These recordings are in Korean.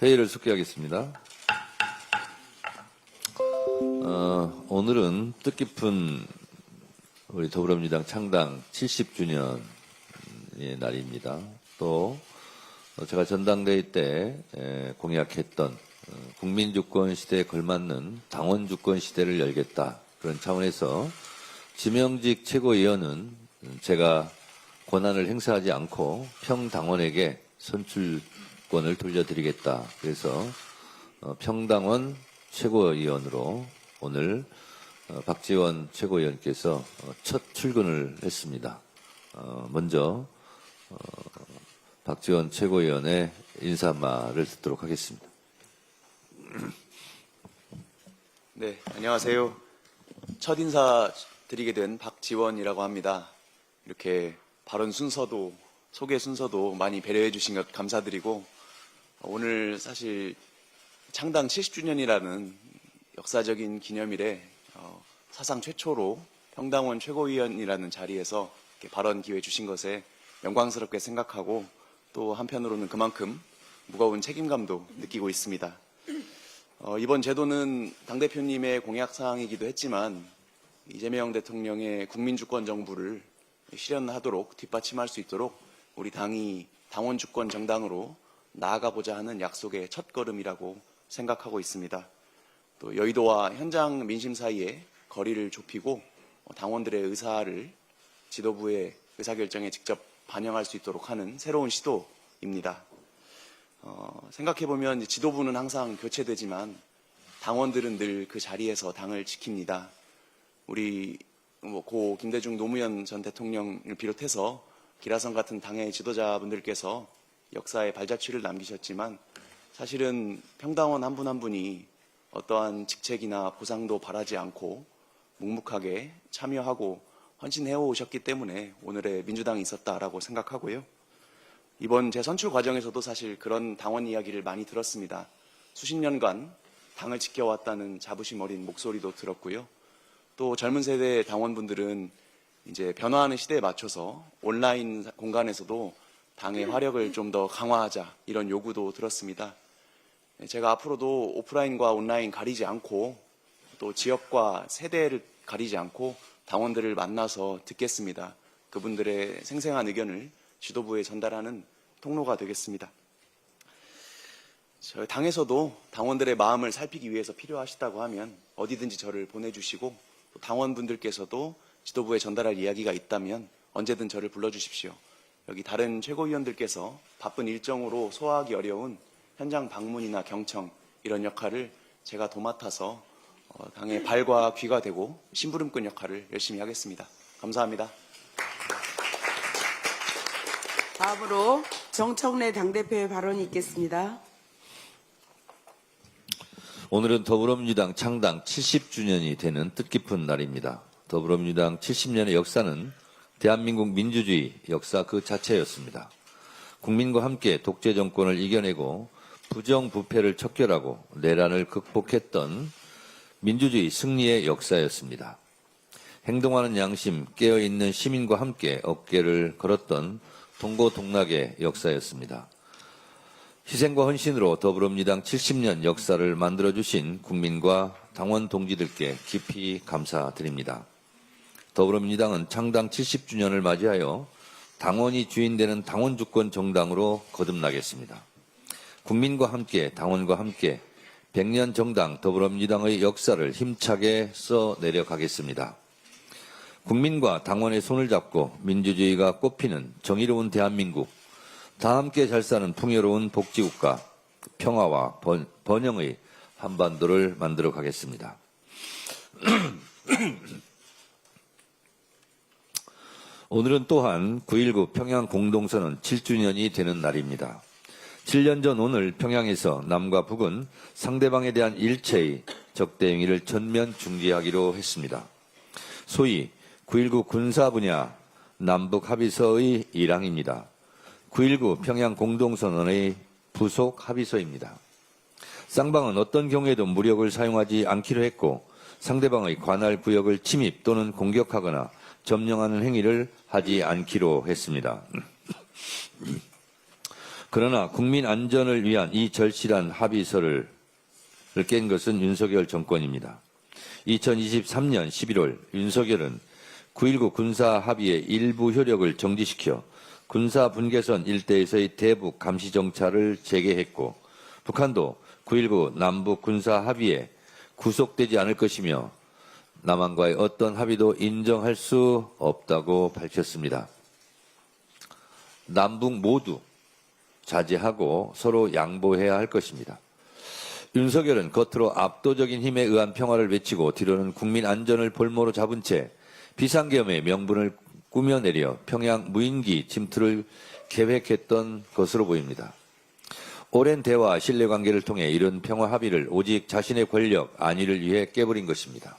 회의를 속기하겠습니다. 오늘은 뜻깊은 우리 더불어민주당 창당 70주년의 날입니다. 또 제가 전당대회 때 공약했던 국민주권 시대에 걸맞는 당원주권 시대를 열겠다. 그런 차원에서 지명직 최고위원은 제가 권한을 행사하지 않고 평당원에게 선출권을 돌려드리겠다. 그래서 평당원 최고위원으로 오늘 박지원 최고위원께서 첫 출근을 했습니다. 먼저 박지원 최고위원의 인사말을 듣도록 하겠습니다. 네, 안녕하세요. 첫 인사 드리게 된 박지원이라고 합니다. 이렇게 발언 순서도 소개 순서도 많이 배려해 주신 것 감사드리고, 오늘 사실 창당 70주년이라는 역사적인 기념일에 사상 최초로 평당원 최고위원이라는 자리에서 이렇게 발언 기회 주신 것에 영광스럽게 생각하고, 또 한편으로는 그만큼 무거운 책임감도 느끼고 있습니다. 이번 제도는 당대표님의 공약사항이기도 했지만 이재명 대통령의 국민주권 정부를 실현하도록 뒷받침할 수 있도록 우리 당이 당원주권 정당으로 나아가고자 하는 약속의 첫걸음이라고 생각하고 있습니다. 또 여의도와 현장 민심 사이에 거리를 좁히고 당원들의 의사를 지도부의 의사결정에 직접 반영할 수 있도록 하는 새로운 시도입니다. 생각해보면 지도부는 항상 교체되지만 당원들은 늘 그 자리에서 당을 지킵니다. 우리 고 김대중 노무현 전 대통령을 비롯해서 기라성 같은 당의 지도자분들께서 역사에 발자취를 남기셨지만, 사실은 평당원 한 분 한 분이 어떠한 직책이나 보상도 바라지 않고 묵묵하게 참여하고 헌신해 오셨기 때문에 오늘의 민주당이 있었다라고 생각하고요. 이번 재선출 과정에서도 사실 그런 당원 이야기를 많이 들었습니다. 수십 년간 당을 지켜왔다는 자부심 어린 목소리도 들었고요. 또 젊은 세대 당원분들은 이제 변화하는 시대에 맞춰서 온라인 공간에서도 당의 화력을 좀 더 강화하자, 이런 요구도 들었습니다. 제가 앞으로도 오프라인과 온라인 가리지 않고 또 지역과 세대를 가리지 않고 당원들을 만나서 듣겠습니다. 그분들의 생생한 의견을 지도부에 전달하는 통로가 되겠습니다. 저희 당에서도 당원들의 마음을 살피기 위해서 필요하시다고 하면 어디든지 저를 보내주시고, 또 당원분들께서도 지도부에 전달할 이야기가 있다면 언제든 저를 불러주십시오. 여기 다른 최고위원들께서 바쁜 일정으로 소화하기 어려운 현장 방문이나 경청, 이런 역할을 제가 도맡아서 당의 발과 귀가 되고 심부름꾼 역할을 열심히 하겠습니다. 감사합니다. 다음으로 정청래 당대표의 발언이 있겠습니다. 오늘은 더불어민주당 창당 70주년이 되는 뜻깊은 날입니다. 더불어민주당 70년의 역사는 대한민국 민주주의 역사 그 자체였습니다. 국민과 함께 독재 정권을 이겨내고 부정부패를 척결하고 내란을 극복했던 민주주의 승리의 역사였습니다. 행동하는 양심, 깨어있는 시민과 함께 어깨를 걸었던 동고동락의 역사였습니다. 희생과 헌신으로 더불어민주당 70년 역사를 만들어주신 국민과 당원 동지들께 깊이 감사드립니다. 더불어민주당은 창당 70주년을 맞이하여 당원이 주인되는 당원주권 정당으로 거듭나겠습니다. 국민과 함께, 당원과 함께 100년 정당 더불어민주당의 역사를 힘차게 써내려가겠습니다. 국민과 당원의 손을 잡고 민주주의가 꽃피는 정의로운 대한민국, 다 함께 잘 사는 풍요로운 복지국가, 평화와 번영의 한반도를 만들어 가겠습니다. 오늘은 또한 9.19 평양 공동선언 7주년이 되는 날입니다. 7년 전 오늘 평양에서 남과 북은 상대방에 대한 일체의 적대 행위를 전면 중지하기로 했습니다. 소위 9.19 군사 분야 남북 합의서의 일항입니다. 9.19 평양 공동선언의 부속 합의서입니다. 쌍방은 어떤 경우에도 무력을 사용하지 않기로 했고, 상대방의 관할 구역을 침입 또는 공격하거나 점령하는 행위를 하지 않기로 했습니다. 그러나 국민 안전을 위한 이 절실한 합의서를 깬 것은 윤석열 정권입니다. 2023년 11월 윤석열은 9.19 군사 합의의 일부 효력을 정지시켜 군사 분계선 일대에서의 대북 감시 정찰을 재개했고 북한도 9.19 남북 군사 합의에 구속되지 않을 것이며 남한과의 어떤 합의도 인정할 수 없다고 밝혔습니다. 남북 모두 자제하고 서로 양보해야 할 것입니다. 윤석열은 겉으로 압도적인 힘에 의한 평화를 외치고 뒤로는 국민 안전을 볼모로 잡은 채 비상계엄의 명분을 꾸며내려 평양 무인기 침투를 계획했던 것으로 보입니다. 오랜 대화, 신뢰관계를 통해 이런 평화 합의를 오직 자신의 권력, 안위를 위해 깨버린 것입니다.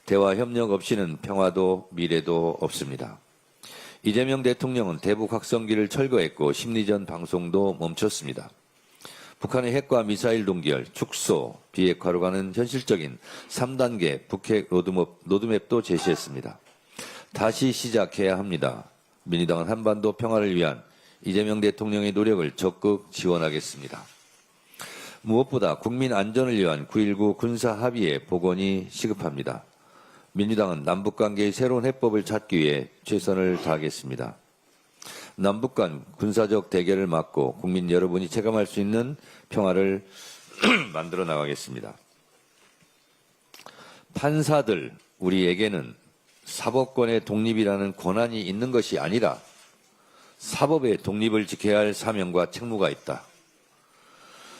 대화 협력 없이는 평화도 미래도 없습니다. 이재명 대통령은 대북 확성기를 철거했고 심리전 방송도 멈췄습니다. 북한의 핵과 미사일 동결, 축소, 비핵화로 가는 현실적인 3단계 북핵 로드맵도 제시했습니다. 다시 시작해야 합니다. 민주당은 한반도 평화를 위한 이재명 대통령의 노력을 적극 지원하겠습니다. 무엇보다 국민 안전을 위한 9.19 군사 합의의 복원이 시급합니다. 민주당은 남북관계의 새로운 해법을 찾기 위해 최선을 다하겠습니다. 남북 간 군사적 대결을 막고 국민 여러분이 체감할 수 있는 평화를 만들어 나가겠습니다. 판사들, 우리에게는 사법권의 독립이라는 권한이 있는 것이 아니라 사법의 독립을 지켜야 할 사명과 책무가 있다.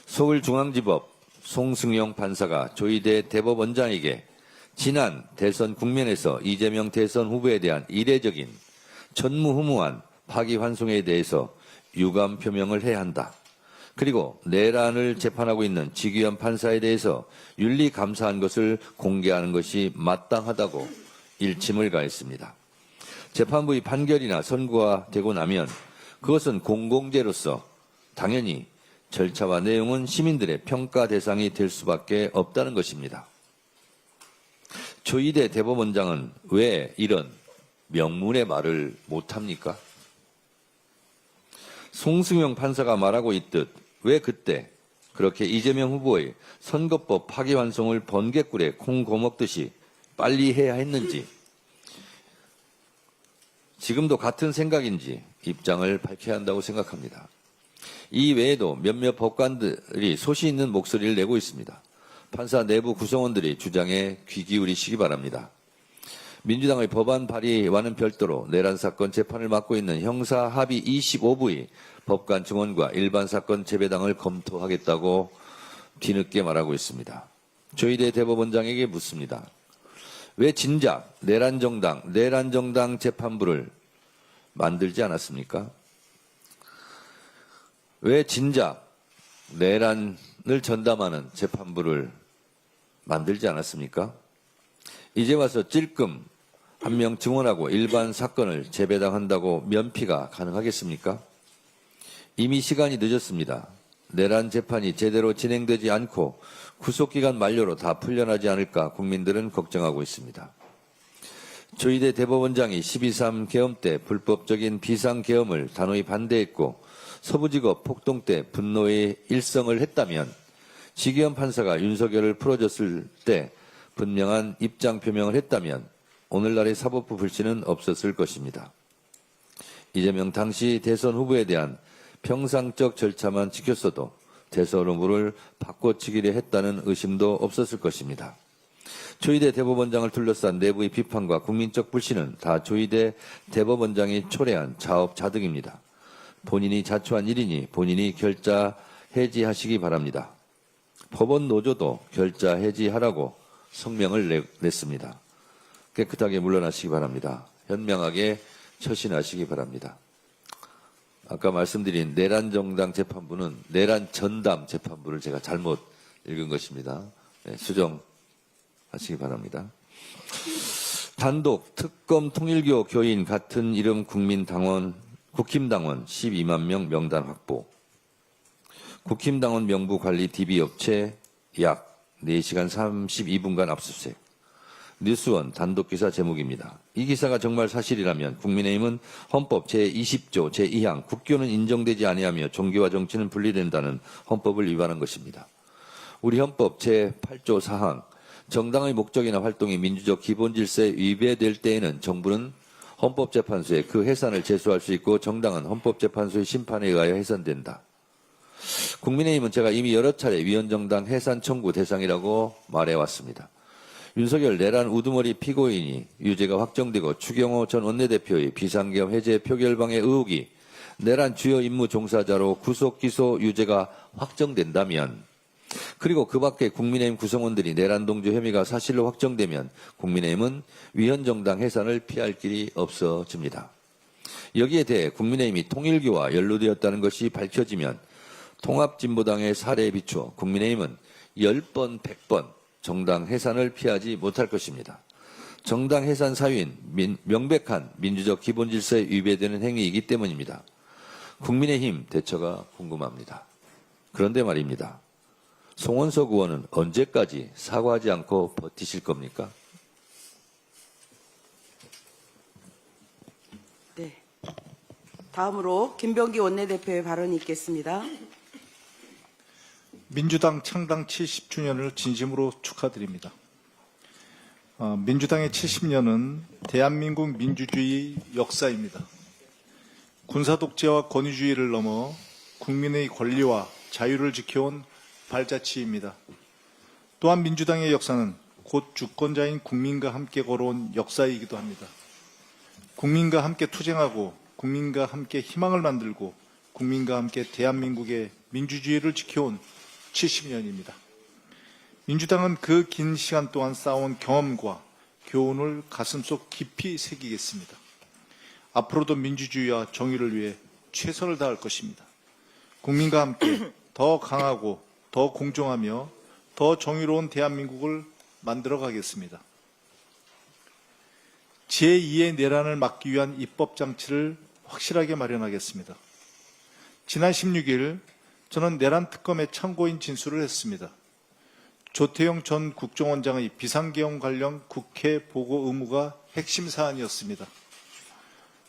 서울중앙지법 송승용 판사가 조희대 대법원장에게 지난 대선 국면에서 이재명 대선 후보에 대한 이례적인 전무후무한 파기환송에 대해서 유감 표명을 해야 한다. 그리고 내란을 재판하고 있는 지규현 판사에 대해서 윤리 감사한 것을 공개하는 것이 마땅하다고 일침을 가했습니다. 재판부의 판결이나 선고가 되고 나면 그것은 공공재로서 당연히 절차와 내용은 시민들의 평가 대상이 될 수밖에 없다는 것입니다. 조희대 대법원장은 왜 이런 명문의 말을 못합니까? 송승용 판사가 말하고 있듯 왜 그때 그렇게 이재명 후보의 선거법 파기환송을 번개꿀에 콩 고먹듯이 빨리 해야 했는지, 지금도 같은 생각인지 입장을 밝혀야 한다고 생각합니다. 이 외에도 몇몇 법관들이 소시 있는 목소리를 내고 있습니다. 판사 내부 구성원들이 주장에 귀 기울이시기 바랍니다. 민주당의 법안 발의와는 별도로 내란 사건 재판을 맡고 있는 형사 합의 25부의 법관 증언과 일반 사건 재배당을 검토하겠다고 뒤늦게 말하고 있습니다. 조희대 대법원장에게 묻습니다. 왜 진작 내란정당 재판부를 만들지 않았습니까? 왜 진작 내란을 전담하는 재판부를 만들지 않았습니까? 이제 와서 찔끔 한 명 증언하고 일반 사건을 재배당한다고 면피가 가능하겠습니까? 이미 시간이 늦었습니다. 내란 재판이 제대로 진행되지 않고 구속기간 만료로 다 풀려나지 않을까 국민들은 걱정하고 있습니다. 조희대 대법원장이 12.3 계엄 때 불법적인 비상계엄을 단호히 반대했고 서부지법 폭동 때 분노의 일성을 했다면 지규현 판사가 윤석열을 풀어줬을 때 분명한 입장 표명을 했다면 오늘날의 사법부 불씨는 없었을 것입니다. 이재명 당시 대선 후보에 대한 평상적 절차만 지켰어도 대선 후보를 바꿔치기를 했다는 의심도 없었을 것입니다. 조희대 대법원장을 둘러싼 내부의 비판과 국민적 불신은 다 조희대 대법원장이 초래한 자업자득입니다. 본인이 자초한 일이니 본인이 결자 해지하시기 바랍니다. 법원 노조도 결자 해지하라고 성명을 냈습니다. 깨끗하게 물러나시기 바랍니다. 현명하게 처신하시기 바랍니다. 아까 말씀드린 내란정당 재판부는 내란전담 재판부를 제가 잘못 읽은 것입니다. 네, 수정하시기 바랍니다. 단독 특검 통일교 교인 같은 이름 국민당원 국힘당원 12만 명 명단 확보. 국힘당원 명부 관리 DB업체 약 4시간 32분간 압수수색. 뉴스원 단독기사 제목입니다. 이 기사가 정말 사실이라면 국민의힘은 헌법 제20조 제2항 국교는 인정되지 아니하며 종교와 정치는 분리된다는 헌법을 위반한 것입니다. 우리 헌법 제8조 4항 정당의 목적이나 활동이 민주적 기본질서에 위배될 때에는 정부는 헌법재판소에 그 해산을 제소할 수 있고 정당은 헌법재판소의 심판에 의하여 해산된다. 국민의힘은 제가 이미 여러 차례 위헌정당 해산 청구 대상이라고 말해왔습니다. 윤석열 내란 우두머리 피고인이 유죄가 확정되고 추경호 전 원내대표의 비상계엄 해제 표결방해 의혹이 내란 주요 임무 종사자로 구속 기소 유죄가 확정된다면, 그리고 그 밖에 국민의힘 구성원들이 내란 동조 혐의가 사실로 확정되면 국민의힘은 위헌정당 해산을 피할 길이 없어집니다. 여기에 대해 국민의힘이 통일교와 연루되었다는 것이 밝혀지면 통합진보당의 사례에 비추어 국민의힘은 10번, 100번 정당 해산을 피하지 못할 것입니다. 정당 해산 사유인 명백한 민주적 기본질서에 위배되는 행위이기 때문입니다. 국민의힘 대처가 궁금합니다. 그런데 말입니다. 송원석 의원은 언제까지 사과하지 않고 버티실 겁니까? 네. 다음으로 김병기 원내대표의 발언이 있겠습니다. 민주당 창당 70주년을 진심으로 축하드립니다. 민주당의 70년은 대한민국 민주주의 역사입니다. 군사독재와 권위주의를 넘어 국민의 권리와 자유를 지켜온 발자취입니다. 또한 민주당의 역사는 곧 주권자인 국민과 함께 걸어온 역사이기도 합니다. 국민과 함께 투쟁하고 국민과 함께 희망을 만들고 국민과 함께 대한민국의 민주주의를 지켜온 70년입니다. 민주당은 그 긴 시간 동안 쌓아온 경험과 교훈을 가슴속 깊이 새기겠습니다. 앞으로도 민주주의와 정의를 위해 최선을 다할 것입니다. 국민과 함께 더 강하고 더 공정하며 더 정의로운 대한민국을 만들어 가겠습니다. 제2의 내란을 막기 위한 입법장치를 확실하게 마련하겠습니다. 지난 16일 저는 내란 특검의 참고인 진술을 했습니다. 조태용 전 국정원장의 비상계엄 관련 국회 보고 의무가 핵심 사안이었습니다.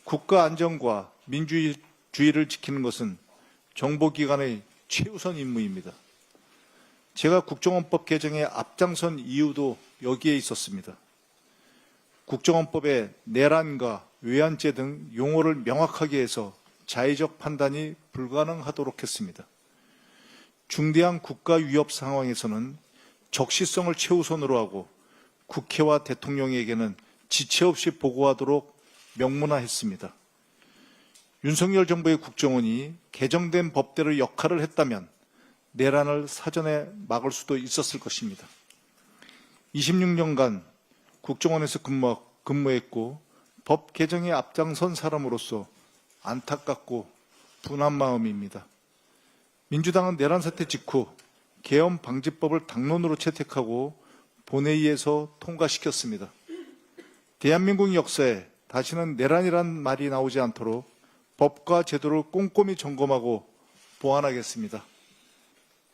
국가 안전과 민주주의를 지키는 것은 정보기관의 최우선 임무입니다. 제가 국정원법 개정에 앞장선 이유도 여기에 있었습니다. 국정원법에 내란과 외환죄 등 용어를 명확하게 해서 자의적 판단이 불가능하도록 했습니다. 중대한 국가 위협 상황에서는 적시성을 최우선으로 하고 국회와 대통령에게는 지체 없이 보고하도록 명문화했습니다. 윤석열 정부의 국정원이 개정된 법대로 역할을 했다면 내란을 사전에 막을 수도 있었을 것입니다. 26년간 국정원에서 근무했고 법 개정에 앞장선 사람으로서 안타깝고 분한 마음입니다. 민주당은 내란 사태 직후 계엄 방지법을 당론으로 채택하고 본회의에서 통과시켰습니다. 대한민국 역사에 다시는 내란이란 말이 나오지 않도록 법과 제도를 꼼꼼히 점검하고 보완하겠습니다.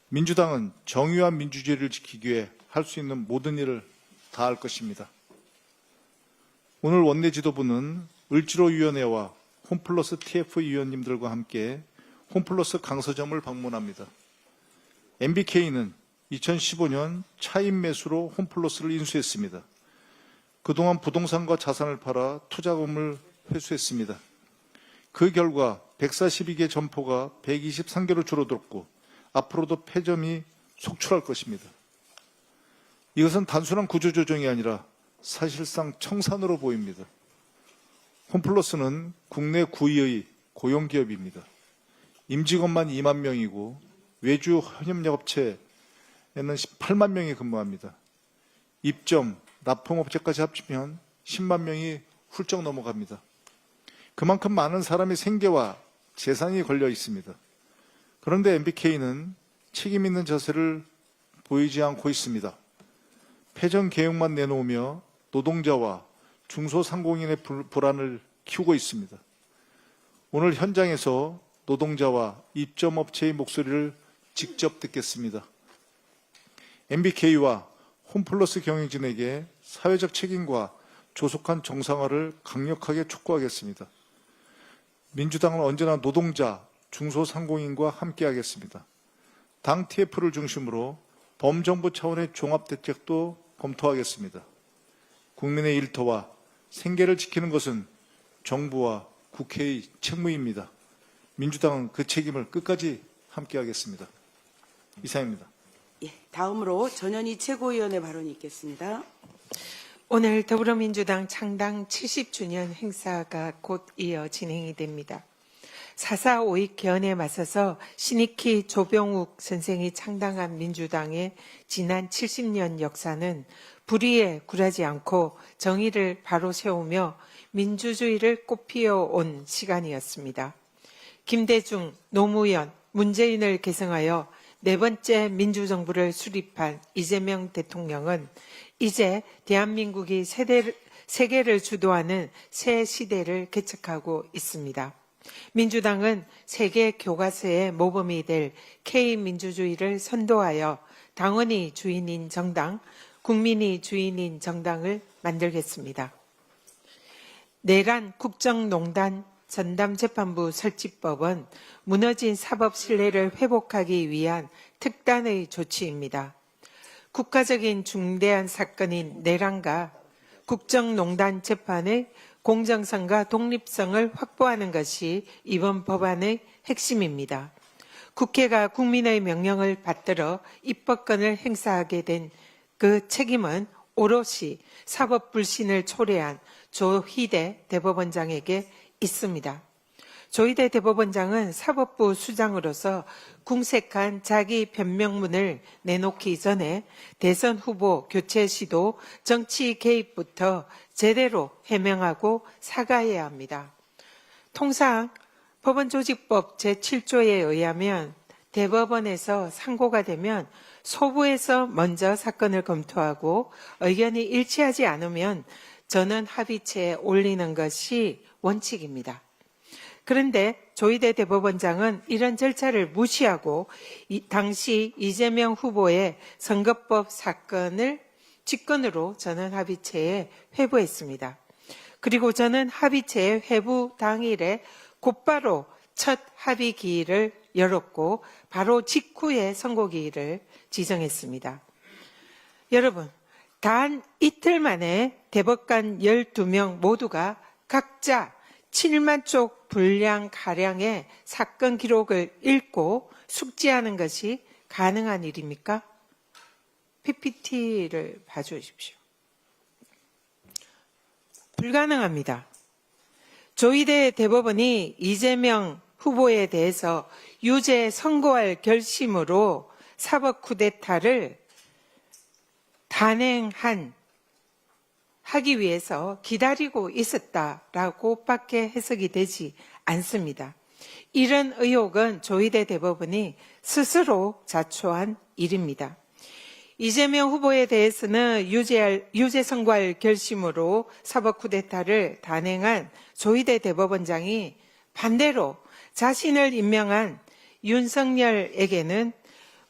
민주당은 정의와 민주주의를 지키기 위해 할 수 있는 모든 일을 다할 것입니다. 오늘 원내 지도부는 을지로위원회와 홈플러스 TF 위원님들과 함께 홈플러스 강서점을 방문합니다. MBK는 2015년 차임 매수로 홈플러스를 인수했습니다. 그동안 부동산과 자산을 팔아 투자금을 회수했습니다. 그 결과 142개 점포가 123개로 줄어들었고 앞으로도 폐점이 속출할 것입니다. 이것은 단순한 구조조정이 아니라 사실상 청산으로 보입니다. 홈플러스는 국내 9위의 고용기업입니다. 임직원만 2만 명이고 외주 현업업체에는 18만 명이 근무합니다. 입점, 납품업체까지 합치면 10만 명이 훌쩍 넘어갑니다. 그만큼 많은 사람의 생계와 재산이 걸려 있습니다. 그런데 MBK는 책임 있는 자세를 보이지 않고 있습니다. 폐점 계획만 내놓으며 노동자와 중소상공인의 불안을 키우고 있습니다. 오늘 현장에서 노동자와 입점업체의 목소리를 직접 듣겠습니다. MBK와 홈플러스 경영진에게 사회적 책임과 조속한 정상화를 강력하게 촉구하겠습니다. 민주당은 언제나 노동자, 중소상공인과 함께하겠습니다. 당 TF를 중심으로 범정부 차원의 종합대책도 검토하겠습니다. 국민의 일터와 생계를 지키는 것은 정부와 국회의 책무입니다. 민주당은 그 책임을 끝까지 함께하겠습니다. 이상입니다. 예, 다음으로 전현희 최고위원의 발언이 있겠습니다. 오늘 더불어민주당 창당 70주년 행사가 곧 이어 진행이 됩니다. 4.4 5.2 개헌에 맞서서 신익희 조병욱 선생이 창당한 민주당의 지난 70년 역사는 불의에 굴하지 않고 정의를 바로 세우며 민주주의를 꽃피워온 시간이었습니다. 김대중, 노무현, 문재인을 계승하여 네 번째 민주정부를 수립한 이재명 대통령은 이제 대한민국이 세계를 주도하는 새 시대를 개척하고 있습니다. 민주당은 세계 교과서의 모범이 될 K민주주의를 선도하여 당원이 주인인 정당, 국민이 주인인 정당을 만들겠습니다. 내란 국정농단 전담재판부 설치법은 무너진 사법 신뢰를 회복하기 위한 특단의 조치입니다. 국가적인 중대한 사건인 내란과 국정농단 재판의 공정성과 독립성을 확보하는 것이 이번 법안의 핵심입니다. 국회가 국민의 명령을 받들어 입법권을 행사하게 된 그 책임은 오롯이 사법 불신을 초래한 조희대 대법원장에게 있습니다. 조희대 대법원장은 사법부 수장으로서 궁색한 자기 변명문을 내놓기 전에 대선 후보 교체 시도 정치 개입부터 제대로 해명하고 사과해야 합니다. 통상 법원조직법 제7조에 의하면 대법원에서 상고가 되면 소부에서 먼저 사건을 검토하고 의견이 일치하지 않으면 전원 합의체에 올리는 것이 원칙입니다. 그런데 조희대 대법원장은 이런 절차를 무시하고 당시 이재명 후보의 선거법 사건을 직권으로 전원 합의체에 회부했습니다. 그리고 전원 합의체의 회부 당일에 곧바로 첫 합의 기일을 열었고 바로 직후에 선고기일을 지정했습니다. 여러분, 단 이틀 만에 대법관 12명 모두가 각자 7만 쪽 분량가량의 사건 기록을 읽고 숙지하는 것이 가능한 일입니까? PPT를 봐주십시오. 불가능합니다. 조희대 대법원이 이재명 후보에 대해서 유죄 선고할 결심으로 사법 쿠데타를 하기 위해서 기다리고 있었다라고밖에 해석이 되지 않습니다. 이런 의혹은 조희대 대법원이 스스로 자초한 일입니다. 이재명 후보에 대해서는 유죄 선고할 결심으로 사법 쿠데타를 단행한 조희대 대법원장이 반대로 자신을 임명한 윤석열에게는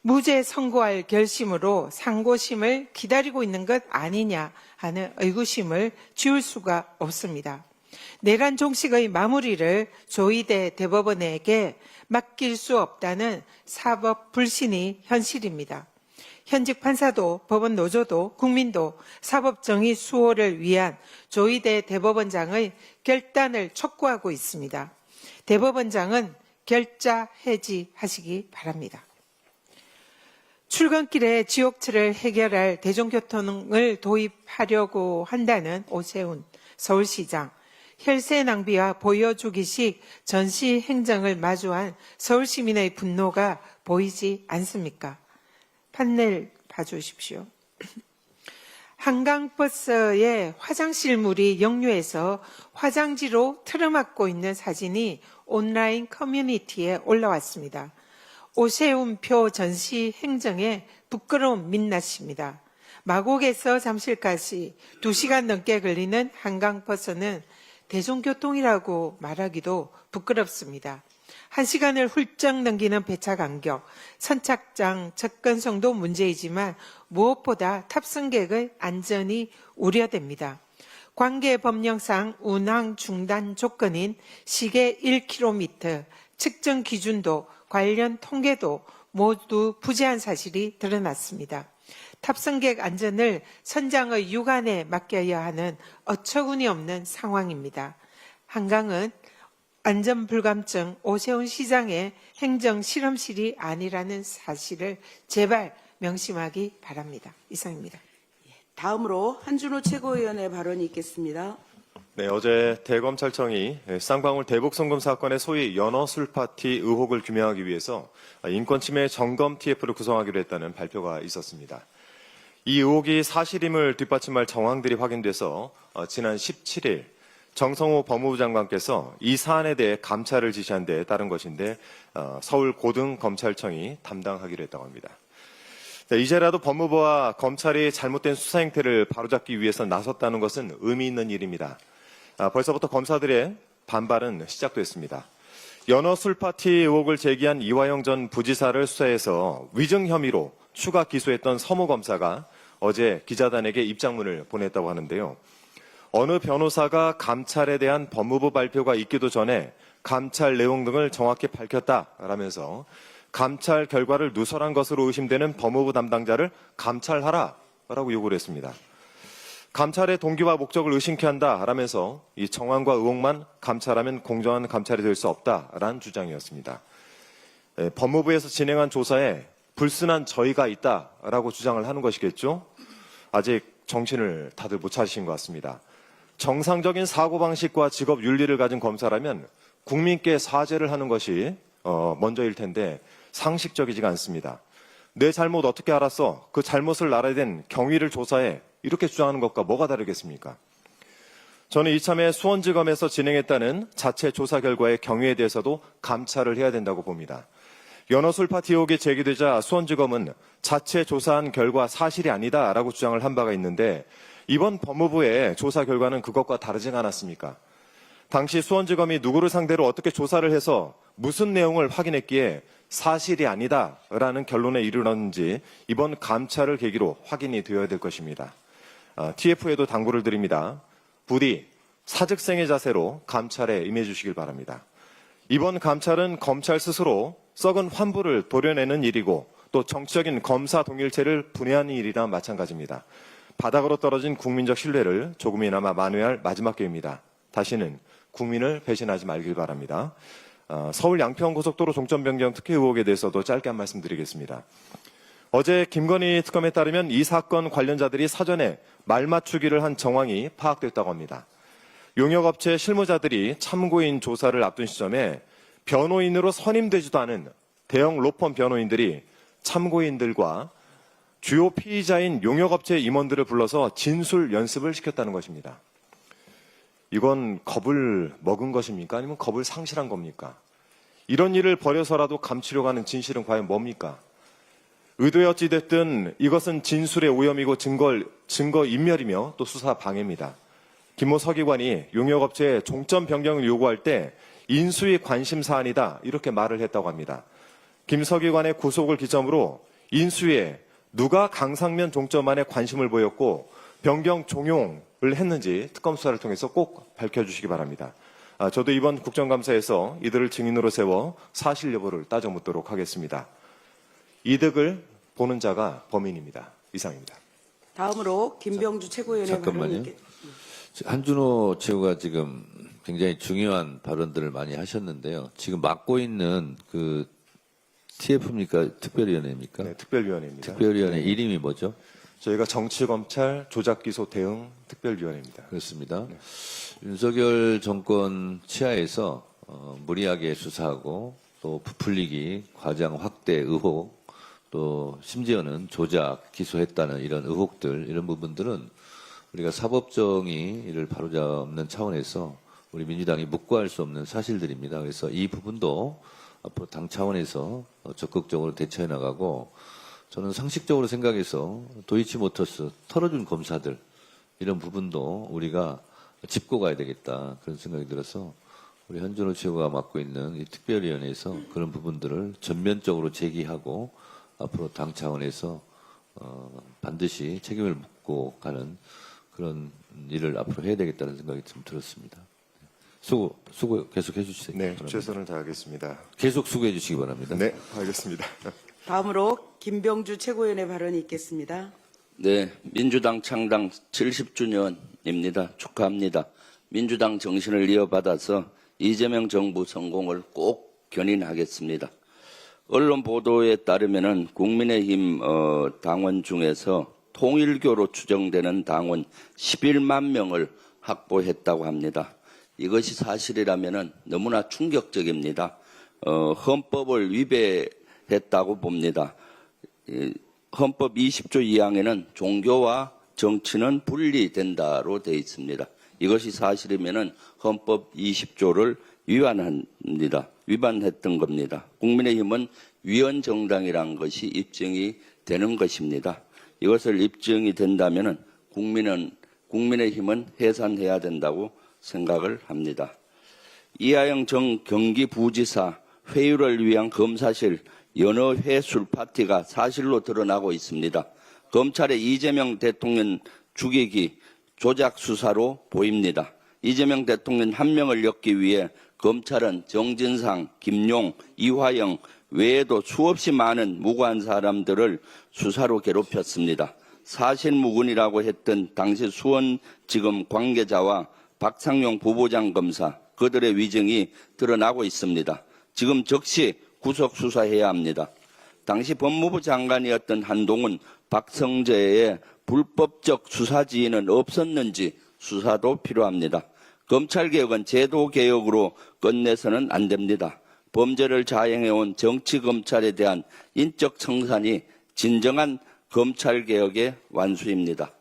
무죄 선고할 결심으로 상고심을 기다리고 있는 것 아니냐 하는 의구심을 지울 수가 없습니다. 내란 종식의 마무리를 조희대 대법원에게 맡길 수 없다는 사법 불신이 현실입니다. 현직 판사도 법원 노조도 국민도 사법 정의 수호를 위한 조희대 대법원장의 결단을 촉구하고 있습니다. 대법원장은 결자 해지하시기 바랍니다. 출근길에 지옥철을 해결할 대중교통을 도입하려고 한다는 오세훈 서울시장, 혈세 낭비와 보여주기식 전시 행정을 마주한 서울시민의 분노가 보이지 않습니까? 판넬 봐주십시오. 한강버스에 화장실 물이 역류해서 화장지로 틀어막고 있는 사진이 온라인 커뮤니티에 올라왔습니다. 오세훈표 전시 행정에 부끄러움 민낯입니다. 마곡에서 잠실까지 2시간 넘게 걸리는 한강버스는 대중교통이라고 말하기도 부끄럽습니다. 1시간을 훌쩍 넘기는 배차 간격, 선착장 접근성도 문제이지만 무엇보다 탑승객의 안전이 우려됩니다. 관계 법령상 운항 중단 조건인 시계 1km, 측정 기준도 관련 통계도 모두 부재한 사실이 드러났습니다. 탑승객 안전을 선장의 유관에 맡겨야 하는 어처구니 없는 상황입니다. 한강은 안전불감증 오세훈 시장의 행정 실험실이 아니라는 사실을 제발 명심하기 바랍니다. 이상입니다. 다음으로 한준호 최고위원의 발언이 있겠습니다. 네, 어제 대검찰청이 쌍방울 대북송금 사건의 소위 연어술파티 의혹을 규명하기 위해서 인권침해 점검 TF를 구성하기로 했다는 발표가 있었습니다. 이 의혹이 사실임을 뒷받침할 정황들이 확인돼서 지난 17일 정성호 법무부 장관께서 이 사안에 대해 감찰을 지시한 데 따른 것인데 서울고등검찰청이 담당하기로 했다고 합니다. 이제라도 법무부와 검찰이 잘못된 수사 행태를 바로잡기 위해서 나섰다는 것은 의미 있는 일입니다. 벌써부터 검사들의 반발은 시작됐습니다. 연어술파티 의혹을 제기한 이화영 전 부지사를 수사해서 위증 혐의로 추가 기소했던 서모 검사가 어제 기자단에게 입장문을 보냈다고 하는데요. 어느 변호사가 감찰에 대한 법무부 발표가 있기도 전에 감찰 내용 등을 정확히 밝혔다라면서 감찰 결과를 누설한 것으로 의심되는 법무부 담당자를 감찰하라라고 요구를 했습니다. 감찰의 동기와 목적을 의심케 한다라면서 이 정황과 의혹만 감찰하면 공정한 감찰이 될 수 없다라는 주장이었습니다. 법무부에서 진행한 조사에 불순한 저희가 있다라고 주장을 하는 것이겠죠. 아직 정신을 다들 못 차리신 것 같습니다. 정상적인 사고방식과 직업 윤리를 가진 검사라면 국민께 사죄를 하는 것이 먼저일 텐데 상식적이지가 않습니다. 내 잘못 어떻게 알았어? 그 잘못을 알아야 된 경위를 조사해. 이렇게 주장하는 것과 뭐가 다르겠습니까? 저는 이참에 수원지검에서 진행했다는 자체 조사 결과의 경위에 대해서도 감찰을 해야 된다고 봅니다. 연어술파티 의혹이 제기되자 수원지검은 자체 조사한 결과 사실이 아니다라고 주장을 한 바가 있는데 이번 법무부의 조사 결과는 그것과 다르지 않았습니까? 당시 수원지검이 누구를 상대로 어떻게 조사를 해서 무슨 내용을 확인했기에 사실이 아니다라는 결론에 이르렀는지 이번 감찰을 계기로 확인이 되어야 될 것입니다. TF에도 당부를 드립니다. 부디 사직생의 자세로 감찰에 임해 주시길 바랍니다. 이번 감찰은 검찰 스스로 썩은 환부를 도려내는 일이고 또 정치적인 검사 동일체를 분해하는 일이나 마찬가지입니다. 바닥으로 떨어진 국민적 신뢰를 조금이나마 만회할 마지막 기회입니다. 다시는 국민을 배신하지 말길 바랍니다. 서울 양평고속도로 종점 변경 특혜 의혹에 대해서도 짧게 한 말씀 드리겠습니다. 어제 김건희 특검에 따르면 이 사건 관련자들이 사전에 말맞추기를 한 정황이 파악됐다고 합니다. 용역업체 실무자들이 참고인 조사를 앞둔 시점에 변호인으로 선임되지도 않은 대형 로펌 변호인들이 참고인들과 주요 피의자인 용역업체 임원들을 불러서 진술 연습을 시켰다는 것입니다. 이건 겁을 먹은 것입니까? 아니면 겁을 상실한 겁니까? 이런 일을 벌여서라도 감추려고 하는 진실은 과연 뭡니까? 의도에 어찌됐든 이것은 진술의 오염이고 증거 인멸이며 또 수사 방해입니다. 김모 서기관이 용역업체에 종점 변경을 요구할 때 인수위 관심 사안이다 이렇게 말을 했다고 합니다. 김 서기관의 구속을 기점으로 인수위에 누가 강상면 종점안에 관심을 보였고 변경 종용을 했는지 특검 수사를 통해서 꼭 밝혀주시기 바랍니다. 저도 이번 국정감사에서 이들을 증인으로 세워 사실 여부를 따져 묻도록 하겠습니다. 이득을 보는 자가 범인입니다. 이상입니다. 다음으로 김병주 최고위원의 발언이 잠깐만요. 있겠습니다. 한준호 최고가 지금 굉장히 중요한 발언들을 많이 하셨는데요. 지금 맡고 있는 그 TF입니까? 특별위원회입니까? 네, 특별위원회입니다. 특별위원회 이름이 뭐죠? 저희가 정치검찰 조작기소 대응 특별위원회입니다. 그렇습니다. 윤석열 정권 치하에서 무리하게 수사하고 또 부풀리기, 과장 확대 의혹, 또 심지어는 조작, 기소했다는 이런 의혹들, 이런 부분들은 우리가 사법정의 이를 바로잡는 차원에서 우리 민주당이 묵과할 수 없는 사실들입니다. 그래서 이 부분도 앞으로 당 차원에서 적극적으로 대처해 나가고, 저는 상식적으로 생각해서 도이치모터스 털어준 검사들 이런 부분도 우리가 짚고 가야 되겠다 그런 생각이 들어서 우리 한준호 최고가 맡고 있는 이 특별위원회에서 그런 부분들을 전면적으로 제기하고 앞으로 당 차원에서 반드시 책임을 묻고 가는 그런 일을 앞으로 해야 되겠다는 생각이 좀 들었습니다. 수고 계속 해주시기 네, 바랍니다. 최선을 다하겠습니다. 계속 수고해 주시기 바랍니다. 네, 알겠습니다. 다음으로 김병주 최고위원의 발언이 있겠습니다. 네, 민주당 창당 70주년입니다. 축하합니다. 민주당 정신을 이어받아서 이재명 정부 성공을 꼭 견인하겠습니다. 언론 보도에 따르면은 국민의힘 당원 중에서 통일교로 추정되는 당원 11만 명을 확보했다고 합니다. 이것이 사실이라면은 너무나 충격적입니다. 헌법을 위배했다고 봅니다. 헌법 20조 2항에는 종교와 정치는 분리된다로 되어 있습니다. 이것이 사실이면은 헌법 20조를 위반했던 겁니다. 국민의힘은 위헌정당이라는 것이 입증이 되는 것입니다. 이것을 입증이 된다면은 국민의힘은 해산해야 된다고 생각을 합니다. 이하영 전 경기부지사 회유를 위한 검사실 연어 회술 파티가 사실로 드러나고 있습니다. 검찰의 이재명 대통령 죽이기 조작 수사로 보입니다. 이재명 대통령 한 명을 엮기 위해 검찰은 정진상, 김용, 이화영 외에도 수없이 많은 무고한 사람들을 수사로 괴롭혔습니다. 사실무근이라고 했던 당시 수원지검 관계자와 박상용 부부장 검사, 그들의 위증이 드러나고 있습니다. 지금 즉시 구속 수사해야 합니다. 당시 법무부 장관이었던 한동훈, 박성재의 불법적 수사 지휘는 없었는지 수사도 필요합니다. 검찰개혁은 제도개혁으로 끝내서는 안 됩니다. 범죄를 자행해온 정치검찰에 대한 인적 청산이 진정한 검찰개혁의 완수입니다.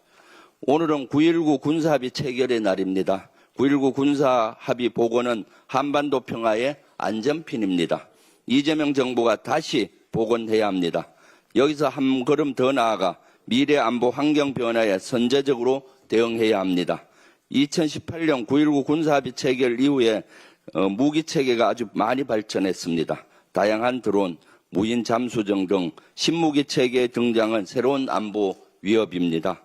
오늘은 9.19 군사합의 체결의 날입니다. 9.19 군사합의 복원은 한반도 평화의 안전핀입니다. 이재명 정부가 다시 복원해야 합니다. 여기서 한 걸음 더 나아가 미래 안보 환경 변화에 선제적으로 대응해야 합니다. 2018년 9.19 군사합의 체결 이후에 무기 체계가 아주 많이 발전했습니다. 다양한 드론, 무인 잠수정 등 신무기 체계의 등장은 새로운 안보 위협입니다.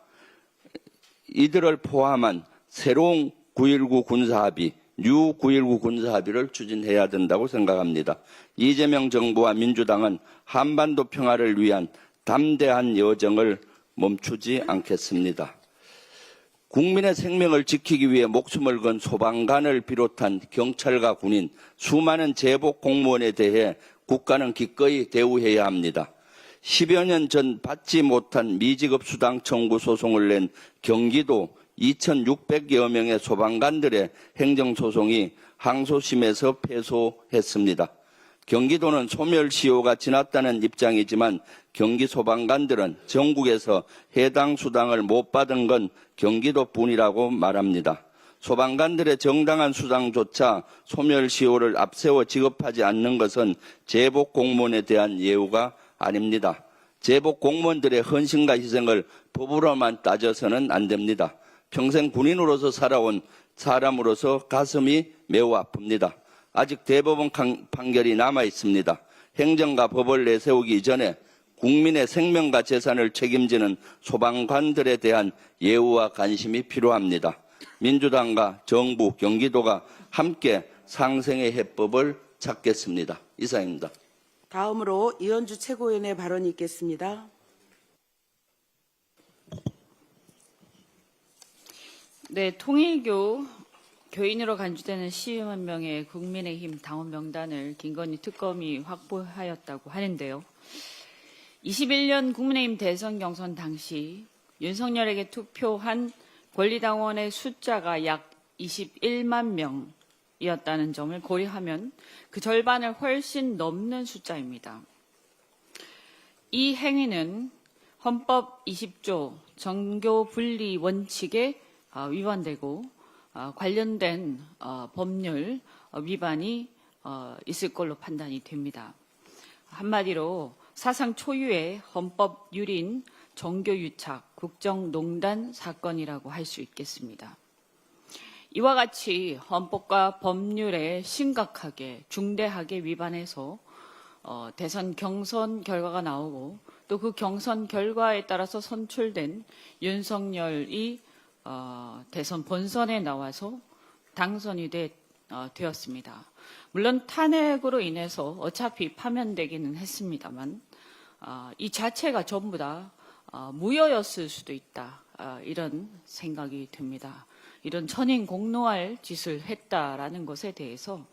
이들을 포함한 새로운 9.19 군사합의, 뉴 9.19 군사합의를 추진해야 된다고 생각합니다. 이재명 정부와 민주당은 한반도 평화를 위한 담대한 여정을 멈추지 않겠습니다. 국민의 생명을 지키기 위해 목숨을 건 소방관을 비롯한 경찰과 군인, 수많은 제복 공무원에 대해 국가는 기꺼이 대우해야 합니다. 10여 년 전 받지 못한 미지급 수당 청구 소송을 낸 경기도 2,600여 명의 소방관들의 행정소송이 항소심에서 패소했습니다. 경기도는 소멸시효가 지났다는 입장이지만 경기 소방관들은 전국에서 해당 수당을 못 받은 건 경기도뿐이라고 말합니다. 소방관들의 정당한 수당조차 소멸시효를 앞세워 지급하지 않는 것은 제복 공무원에 대한 예우가 아닙니다. 제복 공무원들의 헌신과 희생을 법으로만 따져서는 안 됩니다. 평생 군인으로서 살아온 사람으로서 가슴이 매우 아픕니다. 아직 대법원 판결이 남아 있습니다. 행정과 법을 내세우기 이전에 국민의 생명과 재산을 책임지는 소방관들에 대한 예우와 관심이 필요합니다. 민주당과 정부, 경기도가 함께 상생의 해법을 찾겠습니다. 이상입니다. 다음으로 이현주 최고위원의 발언이 있겠습니다. 네, 통일교 교인으로 간주되는 12만 명의 국민의힘 당원 명단을 김건희 특검이 확보하였다고 하는데요. 21년 국민의힘 대선 경선 당시 윤석열에게 투표한 권리당원의 숫자가 약 21만 명이었다는 점을 고려하면 그 절반을 훨씬 넘는 숫자입니다. 이 행위는 헌법 20조 정교 분리 원칙에 위반되고 관련된 법률 위반이 있을 걸로 판단이 됩니다. 한마디로 사상 초유의 헌법 유린 정교유착 국정농단 사건이라고 할 수 있겠습니다. 이와 같이 헌법과 법률에 심각하게 중대하게 위반해서 대선 경선 결과가 나오고 또 그 경선 결과에 따라서 선출된 윤석열이 대선 본선에 나와서 당선이 되었습니다. 물론 탄핵으로 인해서 어차피 파면되기는 했습니다만 이 자체가 전부 다 무효였을 수도 있다. 이런 생각이 듭니다. 이런 천인공노할 짓을 했다라는 것에 대해서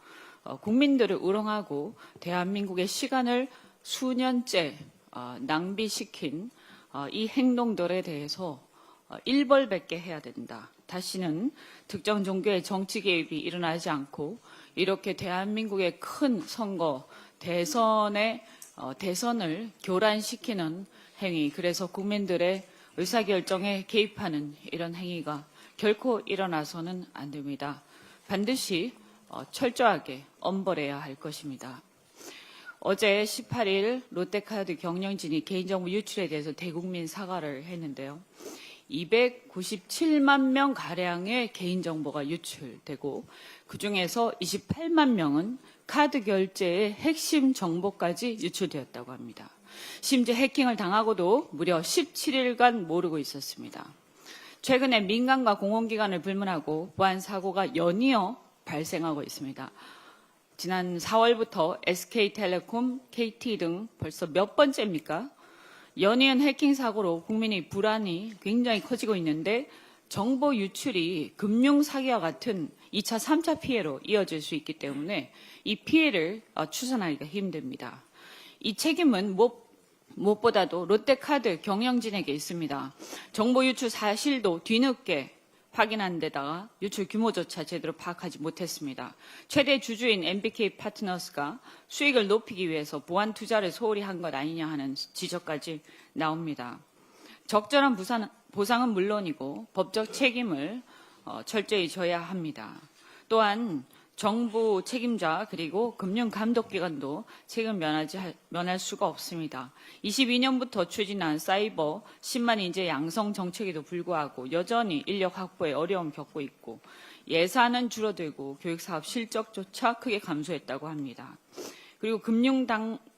국민들을 우롱하고 대한민국의 시간을 수년째 낭비시킨 이 행동들에 대해서 일벌백계 해야 된다. 다시는 특정 종교의 정치 개입이 일어나지 않고 이렇게 대한민국의 큰 선거 대선을 교란시키는 행위, 그래서 국민들의 의사결정에 개입하는 이런 행위가 결코 일어나서는 안 됩니다. 반드시 철저하게 엄벌해야 할 것입니다. 어제 18일 롯데카드 경영진이 개인정보 유출에 대해서 대국민 사과를 했는데요. 297만 명 가량의 개인정보가 유출되고 그중에서 28만 명은 카드 결제의 핵심 정보까지 유출되었다고 합니다. 심지어 해킹을 당하고도 무려 17일간 모르고 있었습니다. 최근에 민간과 공공기관을 불문하고 보안 사고가 연이어 발생하고 있습니다. 지난 4월부터 SK텔레콤, KT 등 벌써 몇 번째입니까? 연이은 해킹 사고로 국민의 불안이 굉장히 커지고 있는데 정보 유출이 금융 사기와 같은 2차, 3차 피해로 이어질 수 있기 때문에 이 피해를 추산하기가 힘듭니다. 이 책임은 무엇보다도 롯데카드 경영진에게 있습니다. 정보 유출 사실도 뒤늦게 확인한 데다가 유출 규모조차 제대로 파악하지 못했습니다. 최대 주주인 MBK 파트너스가 수익을 높이기 위해서 보안 투자를 소홀히 한 것 아니냐 하는 지적까지 나옵니다. 적절한 보상은 물론이고 법적 책임을 철저히 져야 합니다. 또한 정부 책임자 그리고 금융감독기관도 책임을 면할 수가 없습니다. 22년부터 추진한 사이버 10만 인재 양성 정책에도 불구하고 여전히 인력 확보에 어려움 겪고 있고 예산은 줄어들고 교육사업 실적조차 크게 감소했다고 합니다. 그리고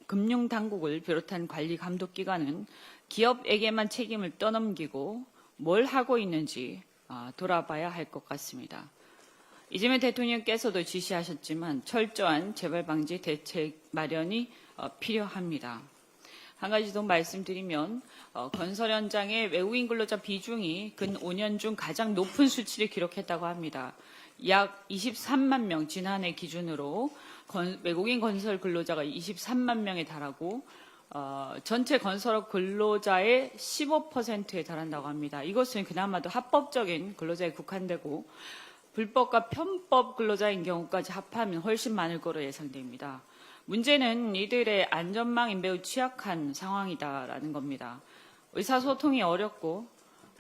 금융당국을 비롯한 관리감독기관은 기업에게만 책임을 떠넘기고 뭘 하고 있는지 돌아봐야 할 것 같습니다. 이재명 대통령께서도 지시하셨지만 철저한 재발 방지 대책 마련이 필요합니다. 한 가지 더 말씀드리면 건설 현장의 외국인 근로자 비중이 근 5년 중 가장 높은 수치를 기록했다고 합니다. 약 23만 명 지난해 기준으로 외국인 건설 근로자가 23만 명에 달하고 전체 건설업 근로자의 15%에 달한다고 합니다. 이것은 그나마도 합법적인 근로자에 국한되고 불법과 편법 근로자인 경우까지 합하면 훨씬 많을 거로 예상됩니다. 문제는 이들의 안전망이 매우 취약한 상황이다라는 겁니다. 의사소통이 어렵고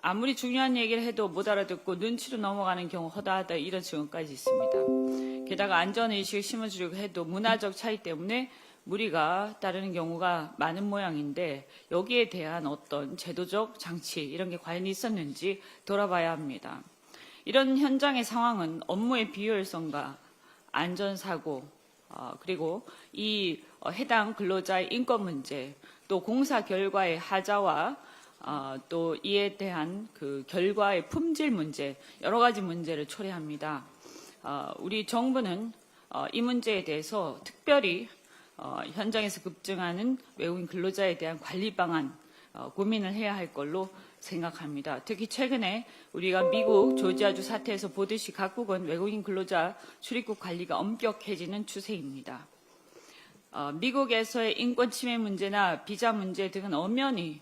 아무리 중요한 얘기를 해도 못 알아듣고 눈치로 넘어가는 경우 허다하다 이런 증언까지 있습니다. 게다가 안전의식을 심어주려고 해도 문화적 차이 때문에 무리가 따르는 경우가 많은 모양인데 여기에 대한 어떤 제도적 장치 이런 게 과연 있었는지 돌아봐야 합니다. 이런 현장의 상황은 업무의 비효율성과 안전사고 그리고 이 해당 근로자의 인권 문제 또 공사 결과의 하자와 또 이에 대한 그 결과의 품질 문제 여러 가지 문제를 초래합니다. 우리 정부는 이 문제에 대해서 특별히 현장에서 급증하는 외국인 근로자에 대한 관리 방안 고민을 해야 할 걸로 생각합니다. 특히 최근에 우리가 미국 조지아주 사태에서 보듯이 각국은 외국인 근로자 출입국 관리가 엄격해지는 추세입니다. 미국에서의 인권 침해 문제나 비자 문제 등은 엄연히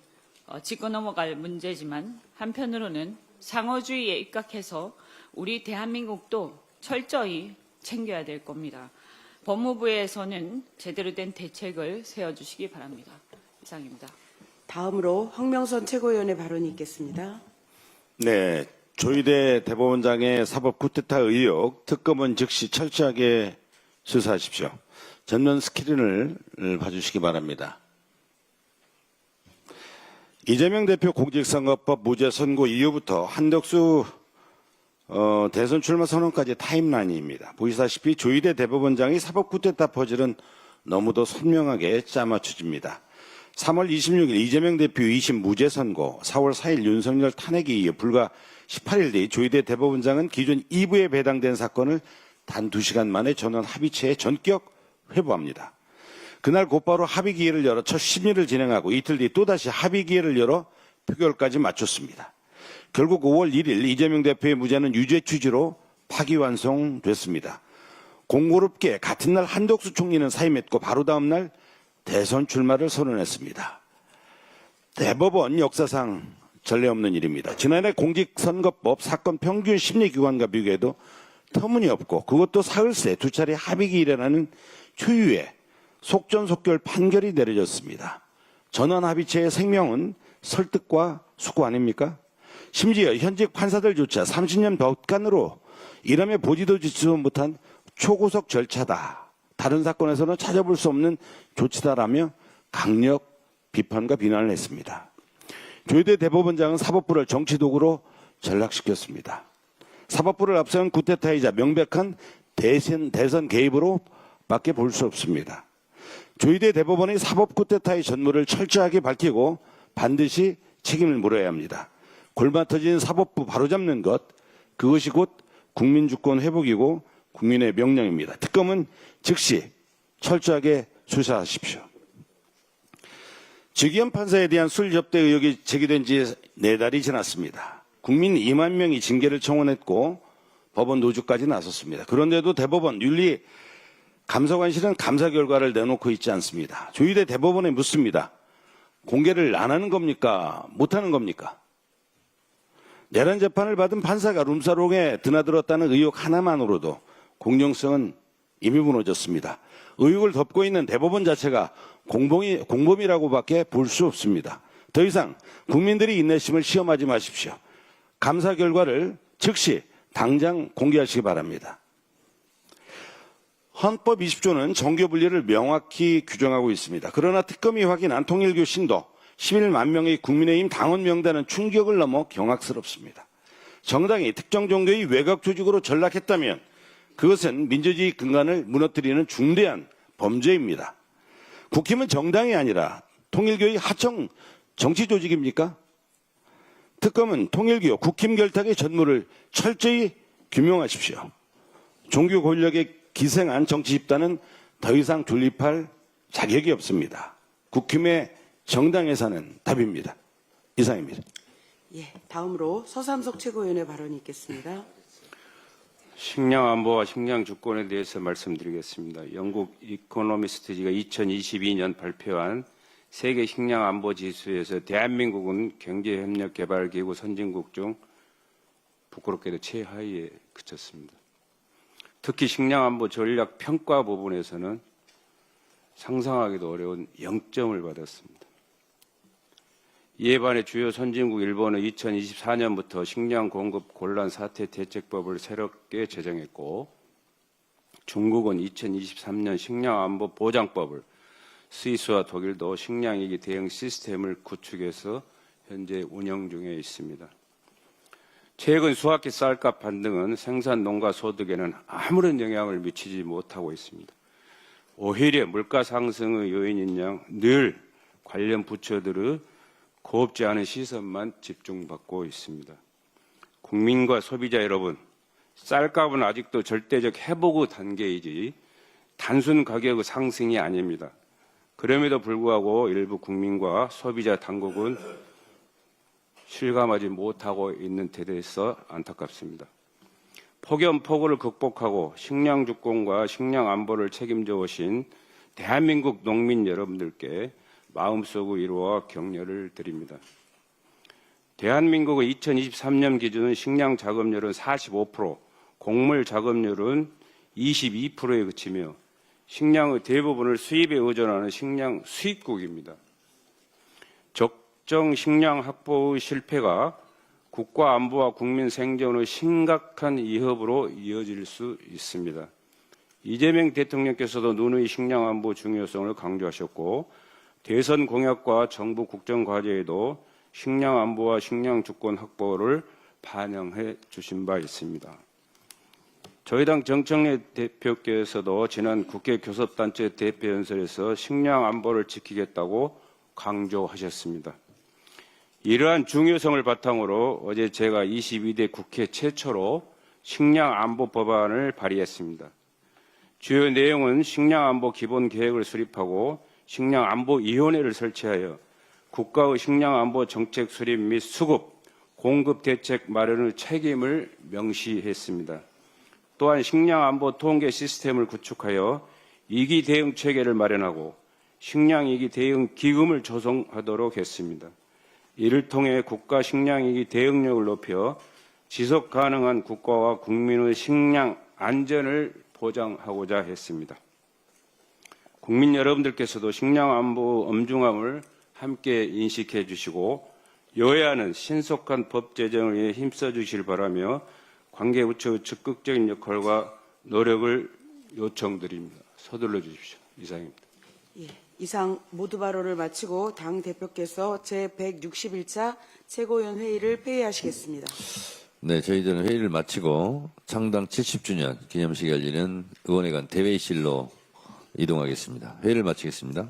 짚고 넘어갈 문제지만 한편으로는 상호주의에 입각해서 우리 대한민국도 철저히 챙겨야 될 겁니다. 법무부에서는 제대로 된 대책을 세워주시기 바랍니다. 이상입니다. 다음으로 황명선 최고위원의 발언이 있겠습니다. 네, 조희대 대법원장의 사법 쿠데타 의혹 특검은 즉시 철저하게 수사하십시오. 전면 스크린을 봐주시기 바랍니다. 이재명 대표 공직선거법 무죄 선고 이후부터 한덕수 대선 출마 선언까지 타임라인입니다. 보시다시피 조희대 대법원장의 사법 쿠데타 퍼즐은 너무도 선명하게 짜맞춰집니다. 3월 26일 이재명 대표 2심 무죄 선고, 4월 4일 윤석열 탄핵에 이어 불과 18일 뒤 조희대 대법원장은 기존 2부에 배당된 사건을 단 2시간 만에 전원 합의체에 전격 회부합니다. 그날 곧바로 합의 기회를 열어 첫 심리를 진행하고 이틀 뒤 또다시 합의 기회를 열어 표결까지 마쳤습니다. 결국 5월 1일 이재명 대표의 무죄는 유죄 취지로 파기완송됐습니다. 공교롭게 같은 날 한덕수 총리는 사임했고 바로 다음 날 대선 출마를 선언했습니다. 대법원 역사상 전례 없는 일입니다. 지난해 공직선거법 사건 평균 심리기관과 비교해도 터무니없고 그것도 사흘 새 두 차례 합의기일이라는 초유의 속전속결 판결이 내려졌습니다. 전원 합의체의 생명은 설득과 수고 아닙니까? 심지어 현직 판사들조차 30년 법관으로 이름에 보지도 짓지도 못한 초고속 절차다. 다른 사건에서는 찾아볼 수 없는 조치다라며 강력 비판과 비난을 했습니다. 조희대 대법원장은 사법부를 정치도구로 전락시켰습니다. 사법부를 앞세운 쿠데타이자 명백한 대선 개입으로 밖에 볼 수 없습니다. 조희대 대법원의 사법 쿠데타의 전모를 철저하게 밝히고 반드시 책임을 물어야 합니다. 골마터진 사법부 바로잡는 것, 그것이 곧 국민주권 회복이고 국민의 명령입니다. 특검은 즉시 철저하게 수사하십시오. 지기현 판사에 대한 술 접대 의혹이 제기된 지 4달이 지났습니다. 국민 2만 명이 징계를 청원했고 법원 노조까지 나섰습니다. 그런데도 대법원 윤리감사관실은 감사 결과를 내놓고 있지 않습니다. 조희대 대법원에 묻습니다. 공개를 안 하는 겁니까? 못 하는 겁니까? 내란 재판을 받은 판사가 룸사롱에 드나들었다는 의혹 하나만으로도 공정성은 이미 무너졌습니다. 의혹을 덮고 있는 대법원 자체가 공범이라고밖에 볼 수 없습니다. 더 이상 국민들이 인내심을 시험하지 마십시오. 감사 결과를 즉시 당장 공개하시기 바랍니다. 헌법 20조는 정교 분리를 명확히 규정하고 있습니다. 그러나 특검이 확인한 통일교 신도 11만 명의 국민의힘 당원 명단은 충격을 넘어 경악스럽습니다. 정당이 특정 종교의 외곽 조직으로 전락했다면 그것은 민주주의 근간을 무너뜨리는 중대한 범죄입니다. 국힘은 정당이 아니라 통일교의 하청 정치 조직입니까? 특검은 통일교 국힘 결탁의 전모를 철저히 규명하십시오. 종교 권력에 기생한 정치 집단은 더 이상 존립할 자격이 없습니다. 국힘의 정당에서는 답입니다. 이상입니다. 예, 다음으로 서삼석 최고위원의 발언이 있겠습니다. 식량 안보와 식량 주권에 대해서 말씀드리겠습니다. 영국 이코노미스트지가 2022년 발표한 세계 식량 안보 지수에서 대한민국은 경제협력개발기구 선진국 중 부끄럽게도 최하위에 그쳤습니다. 특히 식량 안보 전략 평가 부분에서는 상상하기도 어려운 0점을 받았습니다. 이에 반해 주요 선진국 일본은 2024년부터 식량 공급 곤란 사태 대책법을 새롭게 제정했고 중국은 2023년 식량 안보 보장법을, 스위스와 독일도 식량위기 대응 시스템을 구축해서 현재 운영 중에 있습니다. 최근 수확기 쌀값 반등은 생산 농가 소득에는 아무런 영향을 미치지 못하고 있습니다. 오히려 물가 상승의 요인인 양 늘 관련 부처들의 고급지 않은 시선만 집중받고 있습니다. 국민과 소비자 여러분, 쌀값은 아직도 절대적 회복의 단계이지 단순 가격의 상승이 아닙니다. 그럼에도 불구하고 일부 국민과 소비자 당국은 실감하지 못하고 있는 데 대해서 안타깝습니다. 폭염폭우를 극복하고 식량 주권과 식량 안보를 책임져 오신 대한민국 농민 여러분들께 마음속의 위로와 격려를 드립니다. 대한민국의 2023년 기준 식량 자급률은 45%, 곡물 자급률은 22%에 그치며 식량의 대부분을 수입에 의존하는 식량 수입국입니다. 적정 식량 확보의 실패가 국가 안보와 국민 생존의 심각한 위협으로 이어질 수 있습니다. 이재명 대통령께서도 누누이 식량 안보 중요성을 강조하셨고 대선 공약과 정부 국정 과제에도 식량 안보와 식량 주권 확보를 반영해 주신 바 있습니다. 저희 당 정청래 대표께서도 지난 국회 교섭단체 대표연설에서 식량 안보를 지키겠다고 강조하셨습니다. 이러한 중요성을 바탕으로 어제 제가 22대 국회 최초로 식량 안보 법안을 발의했습니다. 주요 내용은 식량 안보 기본 계획을 수립하고 식량 안보 위원회를 설치하여 국가의 식량 안보 정책 수립 및 수급, 공급 대책 마련의 책임을 명시했습니다. 또한 식량 안보 통계 시스템을 구축하여 위기 대응 체계를 마련하고 식량 위기 대응 기금을 조성하도록 했습니다. 이를 통해 국가 식량 위기 대응력을 높여 지속 가능한 국가와 국민의 식량 안전을 보장하고자 했습니다. 국민 여러분들께서도 식량 안보 엄중함을 함께 인식해 주시고 여야는 신속한 법 제정을 위해 힘써 주시길 바라며 관계 부처의 적극적인 역할과 노력을 요청드립니다. 서둘러 주십시오. 이상입니다. 예, 이상 모두 발언을 마치고 당 대표께서 제161차 최고위원 회의를 폐회하시겠습니다. 네, 저희들은 회의를 마치고 창당 70주년 기념식이 열리는 의원회관 대회의실로 이동하겠습니다. 회의를 마치겠습니다.